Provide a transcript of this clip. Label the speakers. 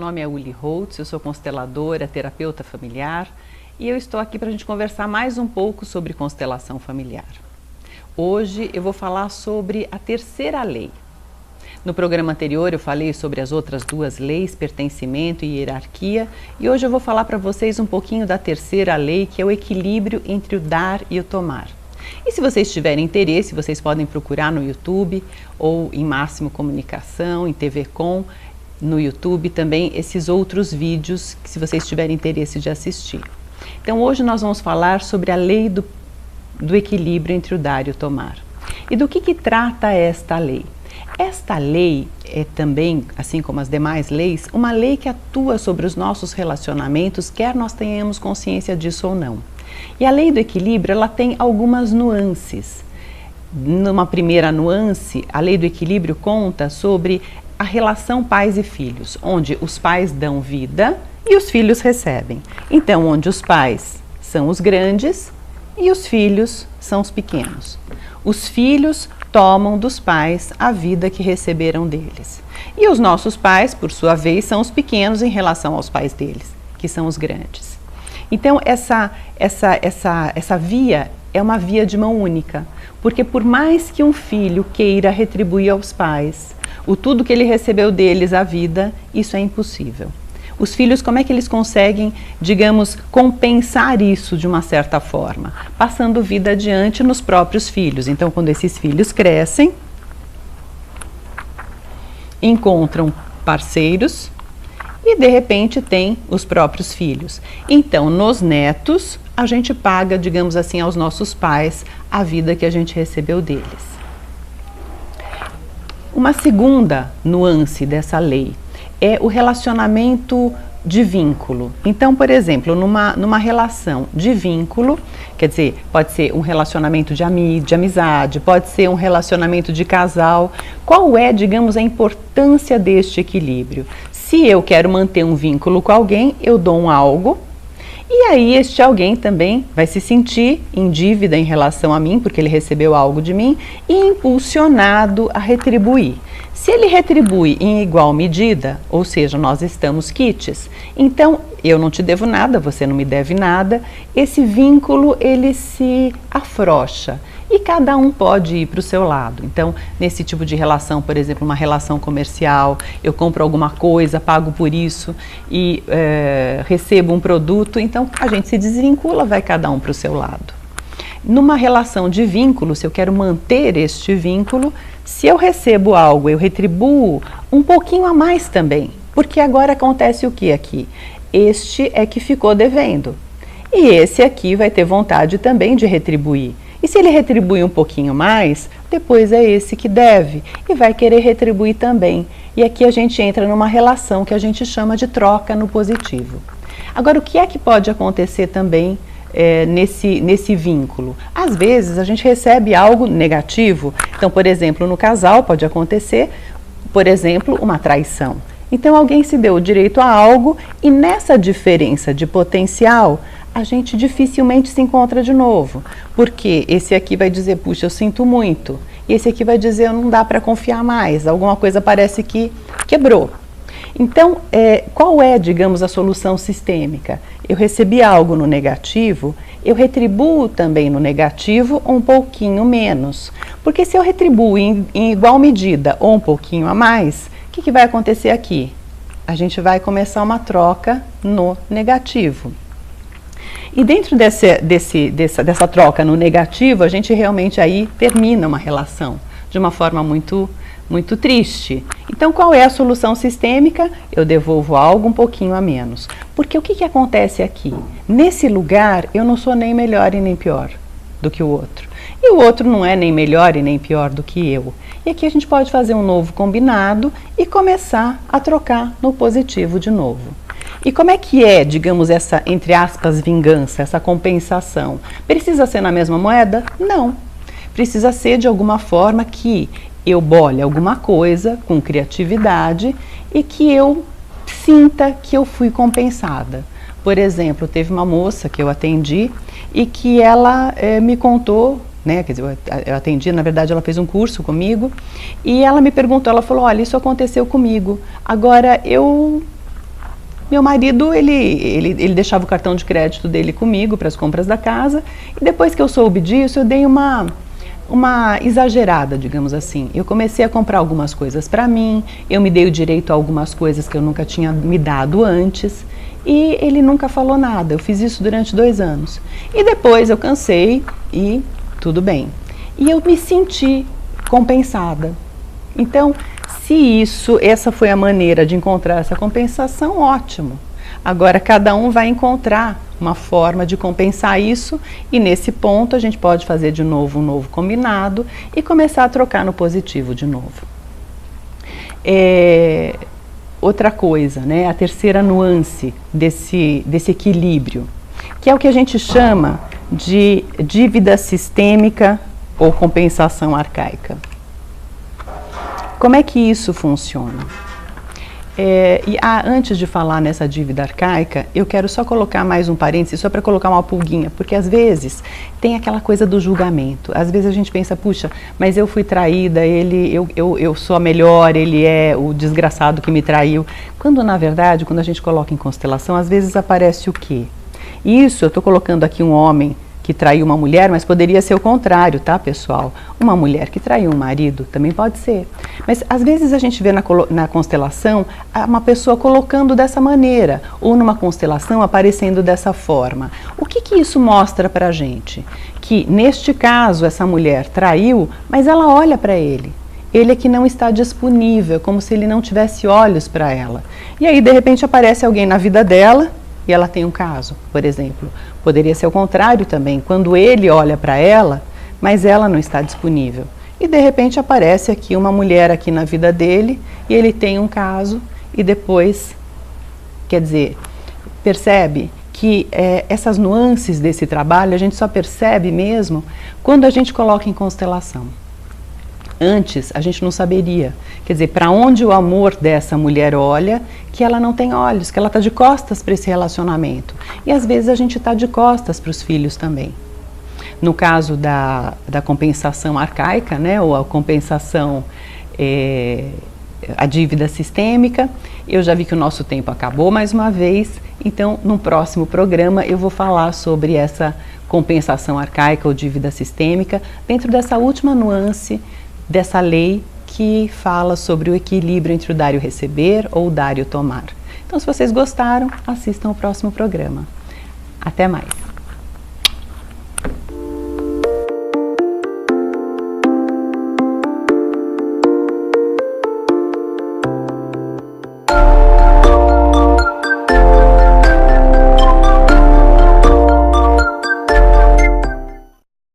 Speaker 1: nome é Uli Holtz, eu sou consteladora, terapeuta familiar e eu estou aqui para a gente conversar mais um pouco sobre constelação familiar. Hoje eu vou falar sobre a terceira lei. No programa anterior eu falei sobre as outras duas leis, pertencimento e hierarquia, e hoje eu vou falar para vocês um pouquinho da terceira lei, que é o equilíbrio entre o dar e o tomar. E se vocês tiverem interesse, vocês podem procurar no YouTube ou em Máximo Comunicação, em TV Com, no YouTube também esses outros vídeos, que se vocês tiverem interesse de assistir. Então hoje nós vamos falar sobre a lei do equilíbrio entre o dar e o tomar. E do que trata esta lei? Esta lei é também, assim como as demais leis, uma lei que atua sobre os nossos relacionamentos, quer nós tenhamos consciência disso ou não. E a lei do equilíbrio, ela tem algumas nuances. Numa primeira nuance, a lei do equilíbrio conta sobre a relação pais e filhos, onde os pais dão vida e os filhos recebem. Então, onde os pais são os grandes e os filhos são os pequenos. Os filhos tomam dos pais a vida que receberam deles. E os nossos pais, por sua vez, são os pequenos em relação aos pais deles, que são os grandes. Então, essa via é uma via de mão única, porque por mais que um filho queira retribuir aos pais o tudo que ele recebeu deles, a vida, isso é impossível. Os filhos, como é que eles conseguem, digamos, compensar isso de uma certa forma? Passando vida adiante nos próprios filhos. Então, quando esses filhos crescem, encontram parceiros e, de repente, têm os próprios filhos. Então, nos netos, a gente paga, digamos assim, aos nossos pais a vida que a gente recebeu deles. Uma segunda nuance dessa lei é o relacionamento de vínculo. Então, por exemplo, numa relação de vínculo, quer dizer, pode ser um relacionamento de amizade, pode ser um relacionamento de casal. Qual é, digamos, a importância deste equilíbrio? Se eu quero manter um vínculo com alguém, eu dou um algo, e aí este alguém também vai se sentir em dívida em relação a mim, porque ele recebeu algo de mim, e impulsionado a retribuir. Se ele retribui em igual medida, ou seja, nós estamos quites, então eu não te devo nada, você não me deve nada, esse vínculo ele se afrouxa e cada um pode ir para o seu lado. Então, nesse tipo de relação, por exemplo, uma relação comercial, eu compro alguma coisa, pago por isso e recebo um produto, então a gente se desvincula, vai cada um para o seu lado. Numa relação de vínculo, se eu quero manter este vínculo, se eu recebo algo, eu retribuo um pouquinho a mais também, porque agora acontece o que aqui? Este é que ficou devendo e esse aqui vai ter vontade também de retribuir. E se ele retribui um pouquinho mais, depois é esse que deve e vai querer retribuir também. E aqui a gente entra numa relação que a gente chama de troca no positivo. Agora, o que é que pode acontecer também nesse vínculo? Às vezes a gente recebe algo negativo. Então, por exemplo, no casal pode acontecer, por exemplo, uma traição. Então alguém se deu o direito a algo e nessa diferença de potencial, a gente dificilmente se encontra de novo. Porque esse aqui vai dizer, puxa, eu sinto muito. E esse aqui vai dizer, não dá para confiar mais, alguma coisa parece que quebrou. Então, qual é, digamos, a solução sistêmica? Eu recebi algo no negativo, eu retribuo também no negativo um pouquinho menos. Porque se eu retribuo em igual medida ou um pouquinho a mais, o que vai acontecer aqui? A gente vai começar uma troca no negativo. E dentro dessa troca no negativo, a gente realmente aí termina uma relação de uma forma muito triste. Então, qual é a solução sistêmica? Eu devolvo algo um pouquinho a menos. Porque o que acontece aqui? Nesse lugar, eu não sou nem melhor e nem pior do que o outro. E o outro não é nem melhor e nem pior do que eu. E aqui a gente pode fazer um novo combinado e começar a trocar no positivo de novo. E como é que é, digamos, essa, entre aspas, vingança, essa compensação? Precisa ser na mesma moeda? Não. Precisa ser de alguma forma que eu bole alguma coisa com criatividade e que eu sinta que eu fui compensada. Por exemplo, teve uma moça que eu atendi e que ela me contou, né, quer dizer, eu atendi, na verdade ela fez um curso comigo e ela me perguntou, ela falou, olha, isso aconteceu comigo, agora eu Meu marido, ele deixava o cartão de crédito dele comigo para as compras da casa, e depois que eu soube disso, eu dei uma exagerada, digamos assim. Eu comecei a comprar algumas coisas para mim, eu me dei o direito a algumas coisas que eu nunca tinha me dado antes, e ele nunca falou nada. Eu fiz isso durante 2 anos. E depois eu cansei e tudo bem. E eu me senti compensada. Então, se essa foi a maneira de encontrar essa compensação, ótimo. Agora, cada um vai encontrar uma forma de compensar isso, e nesse ponto a gente pode fazer de novo um novo combinado e começar a trocar no positivo de novo. Outra coisa, né, a terceira nuance desse equilíbrio, que é o que a gente chama de dívida sistêmica ou compensação arcaica. Como é que isso funciona? Antes de falar nessa dívida arcaica, eu quero só colocar mais um parênteses, só para colocar uma pulguinha, porque às vezes tem aquela coisa do julgamento. Às vezes a gente pensa, puxa, mas eu fui traída, eu sou a melhor, ele é o desgraçado que me traiu. Quando na verdade, quando a gente coloca em constelação, às vezes aparece o quê? Isso, eu estou colocando aqui um homem que traiu uma mulher, mas poderia ser o contrário, tá, pessoal? Uma mulher que traiu um marido, também pode ser. Mas às vezes a gente vê na constelação uma pessoa colocando dessa maneira, ou numa constelação aparecendo dessa forma. O que isso mostra pra gente? Que neste caso essa mulher traiu, mas ela olha para ele. Ele é que não está disponível, como se ele não tivesse olhos para ela. E aí de repente aparece alguém na vida dela, e ela tem um caso, por exemplo. Poderia ser o contrário também, quando ele olha para ela, mas ela não está disponível. E de repente aparece aqui uma mulher aqui na vida dele, e ele tem um caso, e depois, quer dizer, percebe que essas nuances desse trabalho a gente só percebe mesmo quando a gente coloca em constelação. Antes, a gente não saberia. Quer dizer, para onde o amor dessa mulher olha, que ela não tem olhos, que ela está de costas para esse relacionamento. E às vezes a gente está de costas para os filhos também. No caso da compensação arcaica, né, ou a compensação, a dívida sistêmica, eu já vi que o nosso tempo acabou mais uma vez, então no próximo programa eu vou falar sobre essa compensação arcaica ou dívida sistêmica, dentro dessa última nuance dessa lei que fala sobre o equilíbrio entre o dar e o receber ou o dar e o tomar. Então, se vocês gostaram, assistam o próximo programa. Até mais!